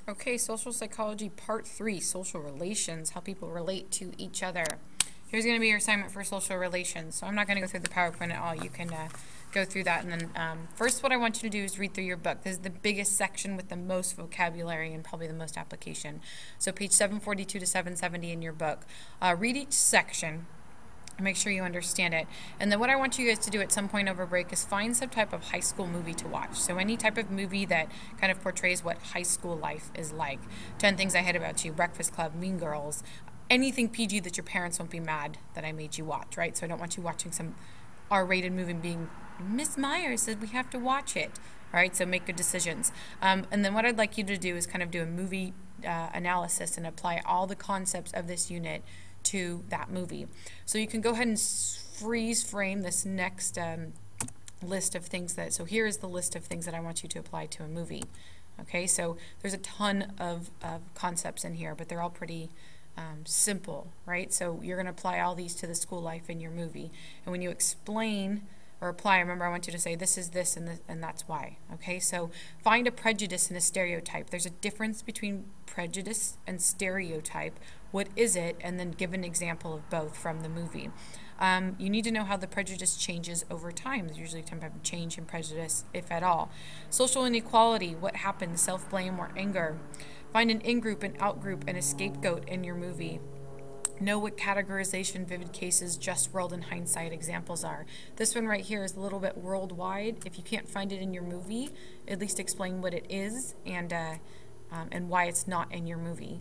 Okay, social psychology part 3, social relations, how people relate to each other. Here's going to be your assignment for social relations. So I'm not going to go through the PowerPoint at all. You can go through that. And then first what I want you to do is read through your book. This is the biggest section with the most vocabulary and probably the most application. So page 742 to 770 in your book. Read each section. Make sure you understand it. And then what I want you guys to do at some point over break is find some type of high school movie to watch. So any type of movie that kind of portrays what high school life is like. 10 Things I Hate About You, Breakfast Club, Mean Girls, anything PG that your parents won't be mad that I made you watch, right? So I don't want you watching some R-rated movie and being, Miss Myers said we have to watch it. All right, so make good decisions. And then what I'd like you to do is kind of do a movie analysis and apply all the concepts of this unit to that movie. So you can go ahead and freeze frame this next list of things so here is the list of things that I want you to apply to a movie. Okay, so there's a ton of concepts in here, but they're all pretty simple, right? So you're going to apply all these to the school life in your movie. And when you explain or apply, remember I want you to say this is this and that's why. Okay, so find a prejudice and a stereotype. There's a difference between prejudice and stereotype. What is it? And then give an example of both from the movie. You need to know how the prejudice changes over time. There's usually a type of change in prejudice, if at all. Social inequality, what happens? Self-blame or anger. Find an in-group, an out-group, and a scapegoat in your movie. Know what categorization, vivid cases, just world, and hindsight examples are. This one right here is a little bit worldwide. If you can't find it in your movie, at least explain what it is and why it's not in your movie.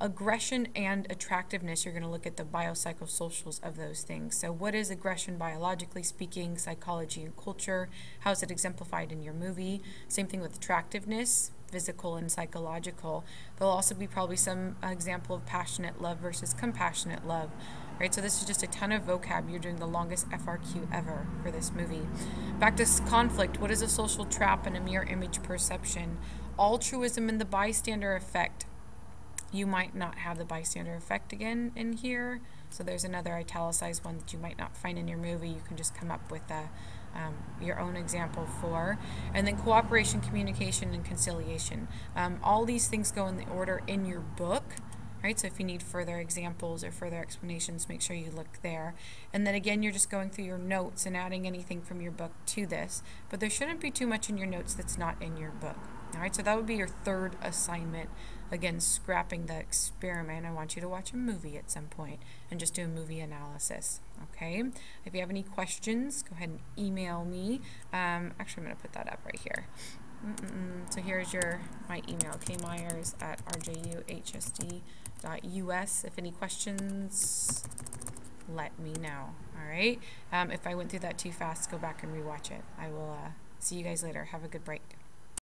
Aggression and attractiveness, you're going to look at the biopsychosocials of those things. So what is aggression biologically speaking, psychology and culture? How is it exemplified in your movie? Same thing with attractiveness, physical and psychological. There'll also be probably some example of passionate love versus compassionate love. Right, so this is just a ton of vocab. You're doing the longest FRQ ever for this movie. Back to conflict. What is a social trap and a mirror image perception? Altruism and the bystander effect. You might not have the bystander effect again in here. So there's another italicized one that you might not find in your movie. You can just come up with your own example for. And then cooperation, communication, and conciliation. All these things go in the order in your book. Right, so if you need further examples or further explanations, make sure you look there. And then again, you're just going through your notes and adding anything from your book to this. But there shouldn't be too much in your notes that's not in your book. All right, so that would be your third assignment. Again, scrapping the experiment. I want you to watch a movie at some point and just do a movie analysis. Okay, if you have any questions, go ahead and email me. Actually, I'm going to put that up right here. So here's my email, kmyers@rjuhsd.us. If any questions, let me know. All right. If I went through that too fast, go back and rewatch it. I will see you guys later. Have a good break.